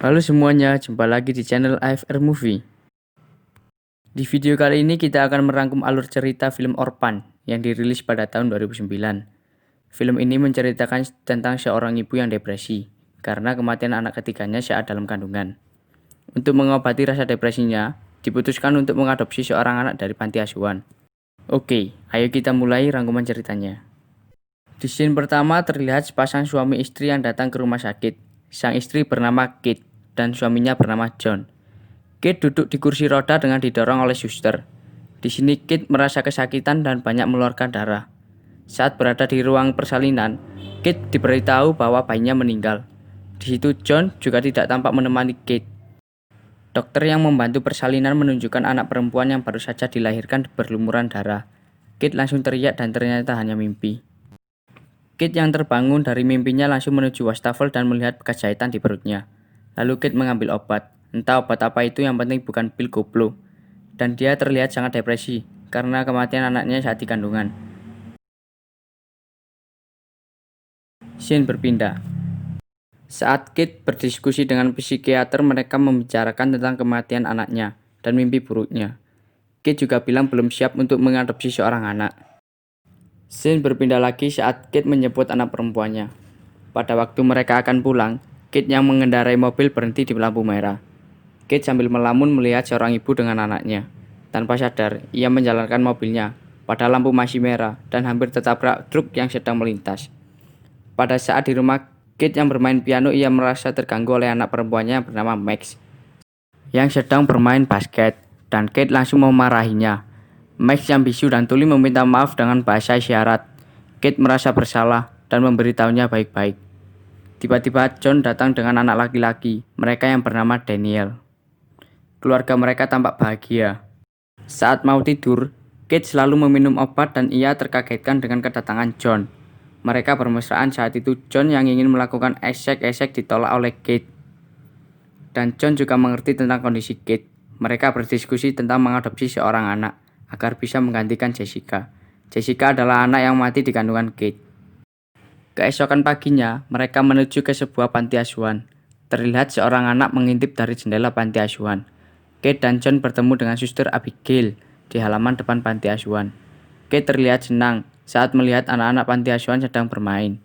Halo semuanya, jumpa lagi di channel AFR Movie. Di video kali ini kita akan merangkum alur cerita film Orphan yang dirilis pada tahun 2009. Film ini menceritakan tentang seorang ibu yang depresi karena kematian anak ketiganya saat dalam kandungan. Untuk mengobati rasa depresinya, diputuskan untuk mengadopsi seorang anak dari panti asuhan. Oke, ayo kita mulai rangkuman ceritanya. Di scene pertama terlihat sepasang suami istri yang datang ke rumah sakit. Sang istri bernama Kate dan suaminya bernama John. Kate duduk di kursi roda dengan didorong oleh suster. Di sini Kate merasa kesakitan dan banyak mengeluarkan darah. Saat berada di ruang persalinan, Kate diberitahu bahwa bayinya meninggal. Di situ John juga tidak tampak menemani Kate. Dokter yang membantu persalinan menunjukkan anak perempuan yang baru saja dilahirkan berlumuran darah. Kate langsung teriak dan ternyata hanya mimpi. Kate yang terbangun dari mimpinya langsung menuju wastafel dan melihat bekas jahitan di perutnya. Lalu Kate mengambil obat. Entah obat apa itu, yang penting bukan pil koplo. Dan dia terlihat sangat depresi karena kematian anaknya saat di kandungan. Scene berpindah. Saat Kate berdiskusi dengan psikiater, mereka membicarakan tentang kematian anaknya dan mimpi buruknya. Kate juga bilang belum siap untuk mengadopsi seorang anak. Scene berpindah lagi saat Kate menjemput anak perempuannya. Pada waktu mereka akan pulang, Kate yang mengendarai mobil berhenti di lampu merah. Kate sambil melamun melihat seorang ibu dengan anaknya. Tanpa sadar, ia menjalankan mobilnya pada lampu masih merah dan hampir tertabrak truk yang sedang melintas. Pada saat di rumah Kate yang bermain piano, ia merasa terganggu oleh anak perempuannya yang bernama Max yang sedang bermain basket, dan Kate langsung memarahinya. Max yang bisu dan tuli meminta maaf dengan bahasa isyarat. Kate merasa bersalah dan memberitahunya baik-baik. Tiba-tiba John datang dengan anak laki-laki mereka yang bernama Daniel. Keluarga mereka tampak bahagia. Saat mau tidur, Kate selalu meminum obat dan ia terkagetkan dengan kedatangan John. Mereka bermesraan saat itu John yang ingin melakukan esek-esek ditolak oleh Kate. Dan John juga mengerti tentang kondisi Kate. Mereka berdiskusi tentang mengadopsi seorang anak agar bisa menggantikan Jessica. Jessica adalah anak yang mati di kandungan Kate. Keesokan paginya, mereka menuju ke sebuah panti asuhan. Terlihat seorang anak mengintip dari jendela panti asuhan. Kate dan John bertemu dengan suster Abigail di halaman depan panti asuhan. Kate terlihat senang saat melihat anak-anak panti asuhan sedang bermain.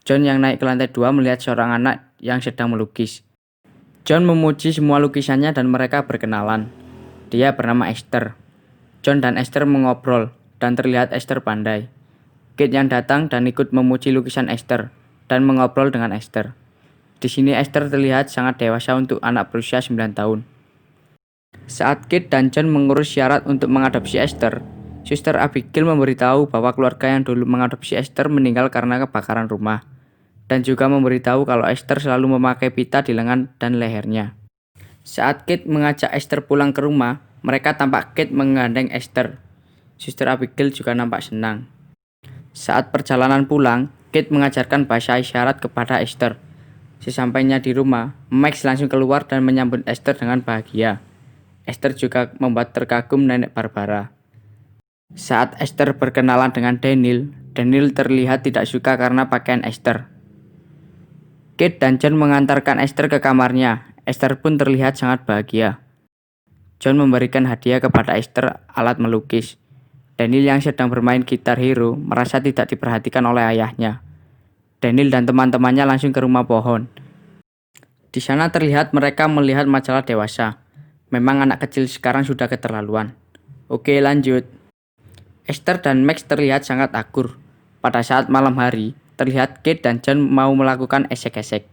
John yang naik ke lantai 2 melihat seorang anak yang sedang melukis. John memuji semua lukisannya dan mereka berkenalan. Dia bernama Esther. John dan Esther mengobrol dan terlihat Esther pandai. Kate yang datang dan ikut memuji lukisan Esther dan mengobrol dengan Esther. Di sini Esther terlihat sangat dewasa untuk anak berusia 9 tahun. Saat Kate dan John mengurus syarat untuk mengadopsi Esther, suster Abigail memberitahu bahwa keluarga yang dulu mengadopsi Esther meninggal karena kebakaran rumah, dan juga memberitahu kalau Esther selalu memakai pita di lengan dan lehernya. Saat Kate mengajak Esther pulang ke rumah, mereka tampak Kate menggandeng Esther. Suster Abigail juga nampak senang. Saat perjalanan pulang, Kate mengajarkan bahasa isyarat kepada Esther. Sesampainya di rumah, Max langsung keluar dan menyambut Esther dengan bahagia. Esther juga membuat terkagum nenek Barbara. Saat Esther berkenalan dengan Daniel, Daniel terlihat tidak suka karena pakaian Esther. Kate dan John mengantarkan Esther ke kamarnya. Esther pun terlihat sangat bahagia. John memberikan hadiah kepada Esther alat melukis. Daniel yang sedang bermain gitar hero merasa tidak diperhatikan oleh ayahnya. Daniel dan teman-temannya langsung ke rumah pohon. Di sana terlihat mereka melihat majalah dewasa. Memang anak kecil sekarang sudah keterlaluan. Oke, lanjut. Esther dan Max terlihat sangat akur. Pada saat malam hari, terlihat Kate dan John mau melakukan esek-esek.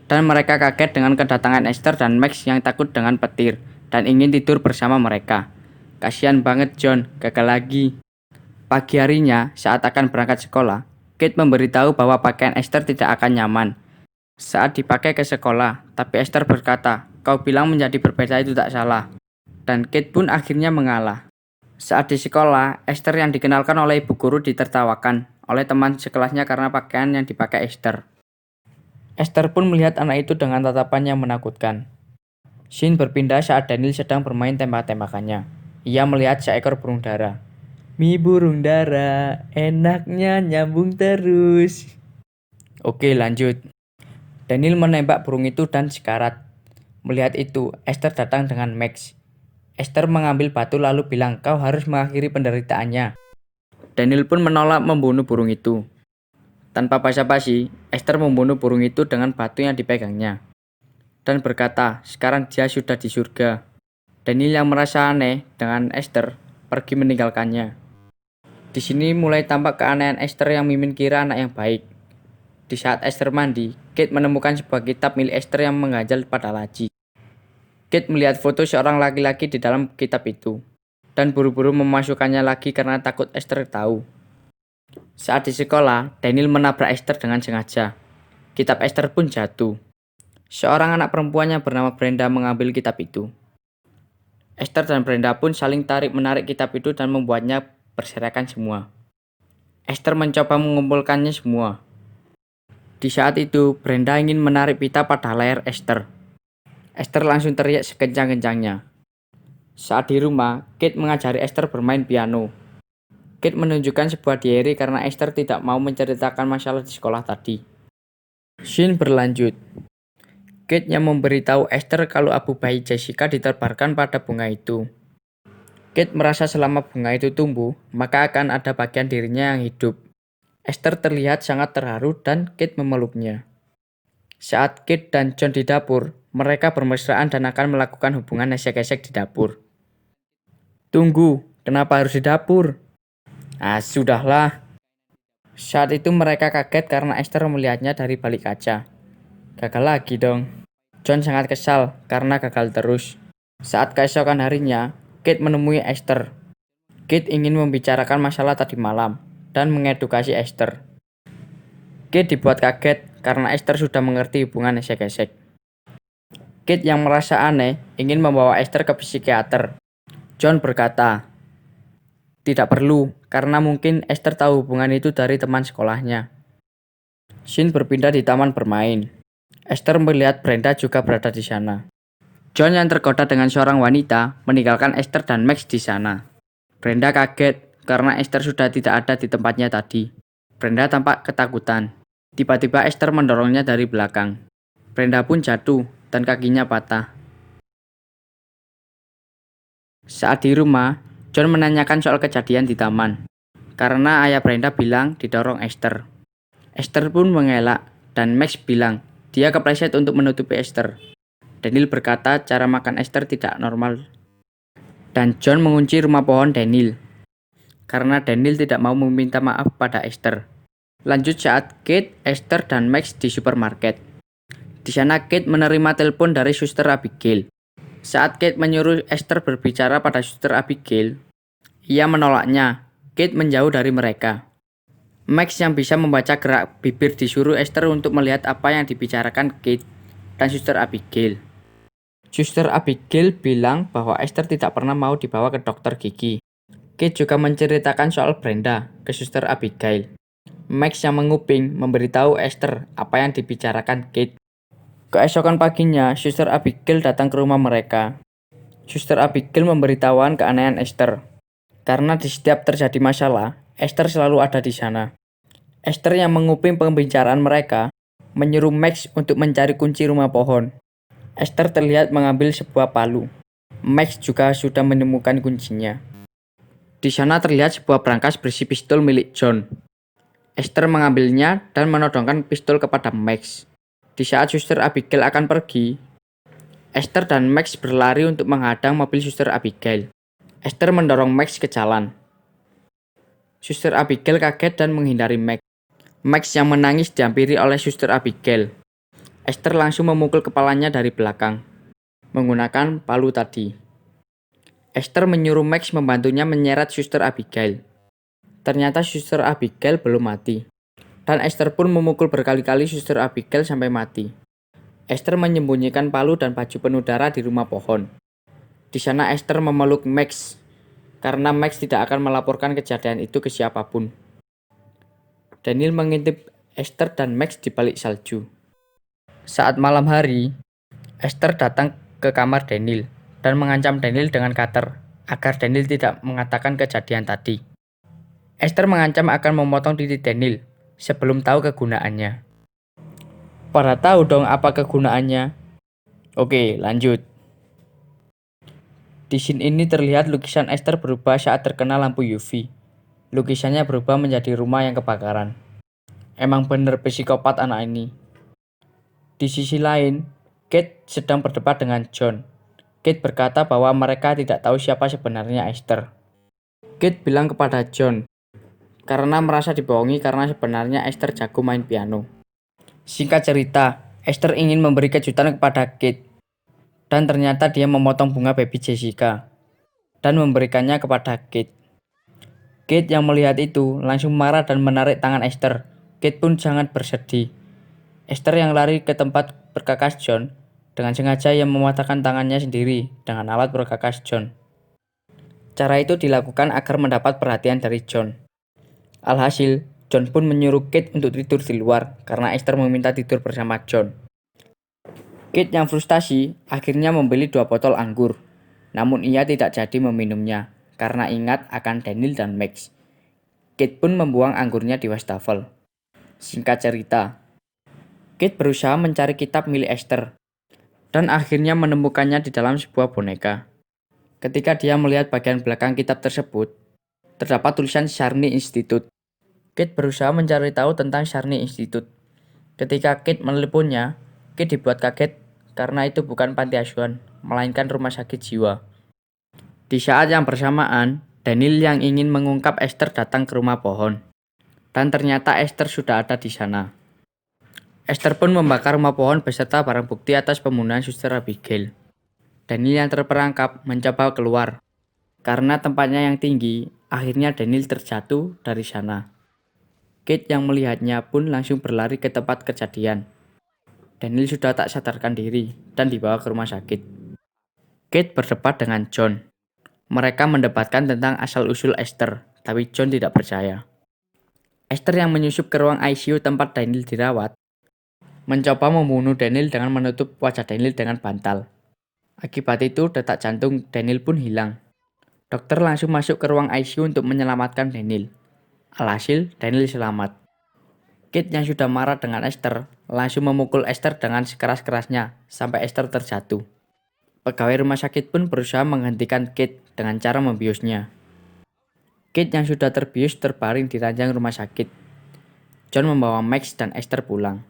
Dan mereka kaget dengan kedatangan Esther dan Max yang takut dengan petir dan ingin tidur bersama mereka. Kasihan banget John, gagal lagi. Pagi harinya, saat akan berangkat sekolah, Kate memberitahu bahwa pakaian Esther tidak akan nyaman saat dipakai ke sekolah, tapi Esther berkata, "Kau bilang menjadi berbeda itu tak salah." Dan Kate pun akhirnya mengalah. Saat di sekolah, Esther yang dikenalkan oleh ibu guru ditertawakan oleh teman sekelasnya karena pakaian yang dipakai Esther. Esther pun melihat anak itu dengan tatapan yang menakutkan. Scene berpindah saat Daniel sedang bermain tembak-tembakannya. Ia melihat seekor burung dara. "Mi burung dara, enaknya nyambung terus." Oke, lanjut. Daniel menembak burung itu dan sekarat. Melihat itu, Esther datang dengan Max. Esther mengambil batu lalu bilang, "Kau harus mengakhiri penderitaannya." Daniel pun menolak membunuh burung itu. Tanpa basa-basi, Esther membunuh burung itu dengan batu yang dipegangnya. Dan berkata, sekarang dia sudah di surga. Daniel yang merasa aneh dengan Esther pergi meninggalkannya. Di sini mulai tampak keanehan Esther yang Mimin kira anak yang baik. Di saat Esther mandi, Kate menemukan sebuah kitab milik Esther yang mengganjal pada laci. Kate melihat foto seorang laki-laki di dalam kitab itu, dan buru-buru memasukkannya lagi karena takut Esther tahu. Saat di sekolah, Daniel menabrak Esther dengan sengaja. Kitab Esther pun jatuh. Seorang anak perempuan yang bernama Brenda mengambil kitab itu. Esther dan Brenda pun saling tarik-menarik kitab itu dan membuatnya berserakan semua. Esther mencoba mengumpulkannya semua. Di saat itu, Brenda ingin menarik pita pada leher Esther. Esther langsung teriak sekencang-kencangnya. Saat di rumah, Kate mengajari Esther bermain piano. Kate menunjukkan sebuah diary karena Esther tidak mau menceritakan masalah di sekolah tadi. Scene berlanjut. Kate yang memberitahu Esther kalau abu bayi Jessica ditebarkan pada bunga itu. Kate merasa selama bunga itu tumbuh, maka akan ada bagian dirinya yang hidup. Esther terlihat sangat terharu dan Kate memeluknya. Saat Kate dan John di dapur, mereka bermesraan dan akan melakukan hubungan esek-esek di dapur. "Tunggu, kenapa harus di dapur?" Sudahlah." Saat itu mereka kaget karena Esther melihatnya dari balik kaca. Gagal lagi dong. John sangat kesal karena gagal terus. Saat keesokan harinya, Kate menemui Esther. Kate ingin membicarakan masalah tadi malam dan mengedukasi Esther. Kate dibuat kaget karena Esther sudah mengerti hubungan esek-esek. Kate yang merasa aneh ingin membawa Esther ke psikiater. John berkata, "Tidak perlu, karena mungkin Esther tahu hubungan itu dari teman sekolahnya." Scene berpindah di taman bermain. Esther melihat Brenda juga berada di sana. John yang tergoda dengan seorang wanita meninggalkan Esther dan Max di sana. Brenda kaget karena Esther sudah tidak ada di tempatnya tadi. Brenda tampak ketakutan. Tiba-tiba Esther mendorongnya dari belakang. Brenda pun jatuh dan kakinya patah. Saat di rumah, John menanyakan soal kejadian di taman. Karena ayah Brenda bilang didorong Esther. Esther pun mengelak dan Max bilang dia kepleset untuk menutupi Esther. Daniel berkata cara makan Esther tidak normal. Dan John mengunci rumah pohon Daniel. Karena Daniel tidak mau meminta maaf pada Esther. Lanjut saat Kate, Esther, dan Max di supermarket. Di sana Kate menerima telepon dari Suster Abigail. Saat Kate menyuruh Esther berbicara pada Suster Abigail, ia menolaknya. Kate menjauh dari mereka. Max yang bisa membaca gerak bibir disuruh Esther untuk melihat apa yang dibicarakan Kate dan Suster Abigail. Suster Abigail bilang bahwa Esther tidak pernah mau dibawa ke dokter gigi. Kate juga menceritakan soal Brenda ke Suster Abigail. Max yang menguping memberitahu Esther apa yang dibicarakan Kate. Keesokan paginya, Suster Abigail datang ke rumah mereka. Suster Abigail memberitahukan keanehan Esther. Karena di setiap terjadi masalah, Esther selalu ada di sana. Esther yang menguping pembicaraan mereka, menyuruh Max untuk mencari kunci rumah pohon. Esther terlihat mengambil sebuah palu. Max juga sudah menemukan kuncinya. Di sana terlihat sebuah brankas berisi pistol milik John. Esther mengambilnya dan menodongkan pistol kepada Max. Di saat Suster Abigail akan pergi, Esther dan Max berlari untuk menghadang mobil Suster Abigail. Esther mendorong Max ke jalan. Suster Abigail kaget dan menghindari Max. Max yang menangis dihampiri oleh Suster Abigail. Esther langsung memukul kepalanya dari belakang, menggunakan palu tadi. Esther menyuruh Max membantunya menyeret Suster Abigail. Ternyata Suster Abigail belum mati. Dan Esther pun memukul berkali-kali Suster Abigail sampai mati. Esther menyembunyikan palu dan baju penuh darah di rumah pohon. Di sana Esther memeluk Max, karena Max tidak akan melaporkan kejadian itu ke siapapun. Daniel mengintip Esther dan Max di balik salju. Saat malam hari, Esther datang ke kamar Daniel dan mengancam Daniel dengan cutter agar Daniel tidak mengatakan kejadian tadi. Esther mengancam akan memotong titik Daniel sebelum tahu kegunaannya. Pada tahu dong apa kegunaannya? Oke, lanjut. Di scene ini terlihat lukisan Esther berubah saat terkena lampu UV. Lukisannya berubah menjadi rumah yang kebakaran. Emang bener psikopat anak ini. Di sisi lain, Kate sedang berdebat dengan John. Kate berkata bahwa mereka tidak tahu siapa sebenarnya Esther. Kate bilang kepada John, karena merasa dibohongi karena sebenarnya Esther jago main piano. Singkat cerita, Esther ingin memberi kejutan kepada Kate. Dan ternyata dia memotong bunga baby Jessica dan memberikannya kepada Kate. Kate yang melihat itu langsung marah dan menarik tangan Esther. Kate pun sangat bersedih. Esther yang lari ke tempat berkakas John dengan sengaja ia mematahkan tangannya sendiri dengan alat berkakas John. Cara itu dilakukan agar mendapat perhatian dari John. Alhasil, John pun menyuruh Kate untuk tidur di luar karena Esther meminta tidur bersama John. Kate yang frustasi akhirnya membeli 2 botol anggur, namun ia tidak jadi meminumnya karena ingat akan Daniel dan Max. Kate pun membuang anggurnya di wastafel. Singkat cerita, Kate berusaha mencari kitab milik Esther dan akhirnya menemukannya di dalam sebuah boneka. Ketika dia melihat bagian belakang kitab tersebut, terdapat tulisan Charney Institute. Kate berusaha mencari tahu tentang Charney Institute. Ketika Kate menelponnya, Kate dibuat kaget karena itu bukan panti asuhan, melainkan rumah sakit jiwa. Di saat yang bersamaan, Daniel yang ingin mengungkap Esther datang ke rumah pohon. Dan ternyata Esther sudah ada di sana. Esther pun membakar rumah pohon beserta barang bukti atas pembunuhan Suster Abigail. Daniel yang terperangkap mencoba keluar. Karena tempatnya yang tinggi, akhirnya Daniel terjatuh dari sana. Kate yang melihatnya pun langsung berlari ke tempat kejadian. Daniel sudah tak sadarkan diri dan dibawa ke rumah sakit. Kate berdebat dengan John. Mereka mendebatkan tentang asal-usul Esther, tapi John tidak percaya. Esther yang menyusup ke ruang ICU tempat Daniel dirawat, mencoba membunuh Daniel dengan menutup wajah Daniel dengan bantal. Akibat itu, detak jantung Daniel pun hilang. Dokter langsung masuk ke ruang ICU untuk menyelamatkan Daniel. Alhasil, Daniel selamat. Kate yang sudah marah dengan Esther langsung memukul Esther dengan sekeras-kerasnya sampai Esther terjatuh. Pegawai rumah sakit pun berusaha menghentikan Kate dengan cara membiusnya. Kate yang sudah terbius terbaring di ranjang rumah sakit. John membawa Max dan Esther pulang.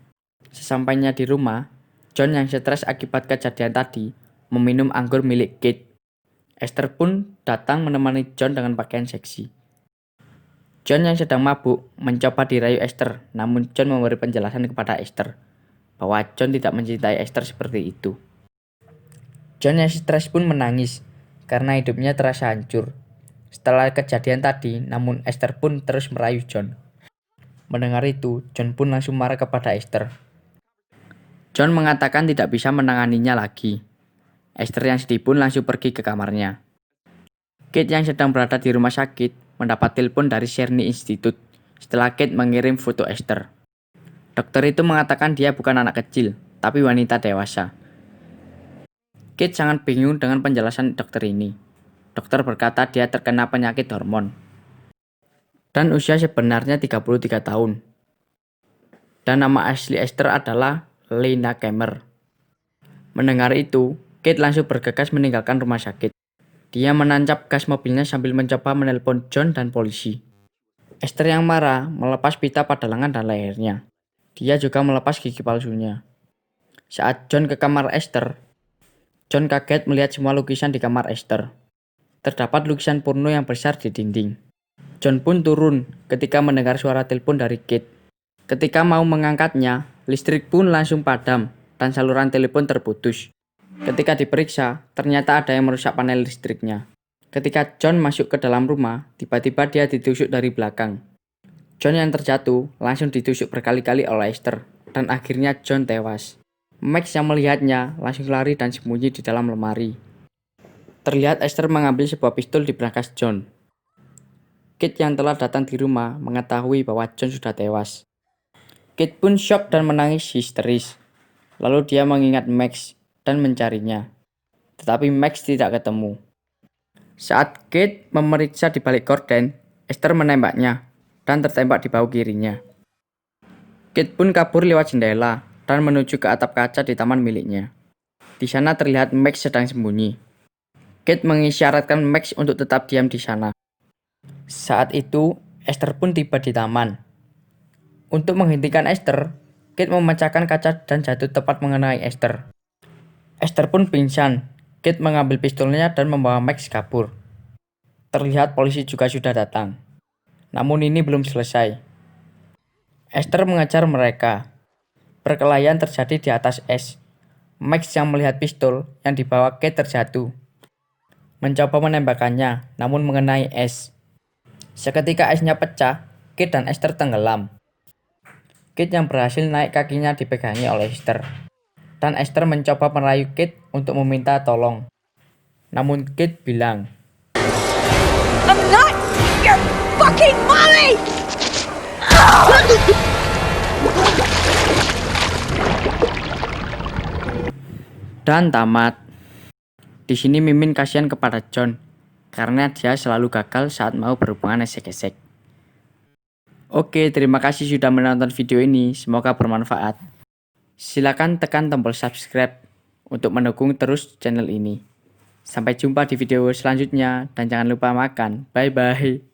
Sesampainya di rumah, John yang stres akibat kejadian tadi meminum anggur milik Kate. Esther pun datang menemani John dengan pakaian seksi. John yang sedang mabuk mencoba dirayu Esther, namun John memberi penjelasan kepada Esther bahwa John tidak mencintai Esther seperti itu. John yang stres pun menangis karena hidupnya terasa hancur. Setelah kejadian tadi, namun Esther pun terus merayu John. Mendengar itu, John pun langsung marah kepada Esther. John mengatakan tidak bisa menanganinya lagi. Esther yang sedih pun langsung pergi ke kamarnya. Kate yang sedang berada di rumah sakit mendapat telepon dari Charney Institute setelah Kate mengirim foto Esther. Dokter itu mengatakan dia bukan anak kecil, tapi wanita dewasa. Kate sangat bingung dengan penjelasan dokter ini. Dokter berkata dia terkena penyakit hormon. Dan usia sebenarnya 33 tahun. Dan nama asli Esther adalah Lena Kemmer. Mendengar itu, Kate langsung bergegas meninggalkan rumah sakit. Dia menancap gas mobilnya sambil mencoba menelpon John dan polisi. Esther yang marah melepas pita pada lengan dan lehernya. Dia juga melepas gigi palsunya. Saat John ke kamar Esther, John kaget melihat semua lukisan di kamar Esther. Terdapat lukisan porno yang besar di dinding. John pun turun ketika mendengar suara telepon dari Kate. Ketika mau mengangkatnya, listrik pun langsung padam dan saluran telepon terputus. Ketika diperiksa, ternyata ada yang merusak panel listriknya. Ketika John masuk ke dalam rumah, tiba-tiba dia ditusuk dari belakang. John yang terjatuh langsung ditusuk berkali-kali oleh Esther, dan akhirnya John tewas. Max yang melihatnya langsung lari dan sembunyi di dalam lemari. Terlihat Esther mengambil sebuah pistol di berangkas John. Kate yang telah datang di rumah mengetahui bahwa John sudah tewas. Kate pun syok dan menangis histeris. Lalu dia mengingat Max dan mencarinya. Tetapi Max tidak ketemu. Saat Kate memeriksa di balik gorden, Esther menembaknya dan tertembak di bahu kirinya. Kate pun kabur lewat jendela dan menuju ke atap kaca di taman miliknya. Di sana terlihat Max sedang sembunyi. Kate mengisyaratkan Max untuk tetap diam di sana. Saat itu, Esther pun tiba di taman. Untuk menghentikan Esther, Kate memecahkan kaca dan jatuh tepat mengenai Esther. Esther pun pingsan. Kate mengambil pistolnya dan membawa Max kabur. Terlihat polisi juga sudah datang. Namun ini belum selesai. Esther mengejar mereka. Perkelahian terjadi di atas es. Max yang melihat pistol yang dibawa Kate terjatuh. Mencoba menembakkannya, namun mengenai es. Seketika esnya pecah, Kate dan Esther tenggelam. Kate yang berhasil naik kakinya dipegangi oleh Esther. Dan Esther mencoba merayu Kate untuk meminta tolong. Namun Kate bilang, I'm not your fucking mommy! dan tamat. Di sini Mimin kasihan kepada John karena dia selalu gagal saat mau berhubungan esek-esek. Oke, terima kasih sudah menonton video ini. Semoga bermanfaat. Silakan tekan tombol subscribe untuk mendukung terus channel ini. Sampai jumpa di video selanjutnya dan jangan lupa makan. Bye bye.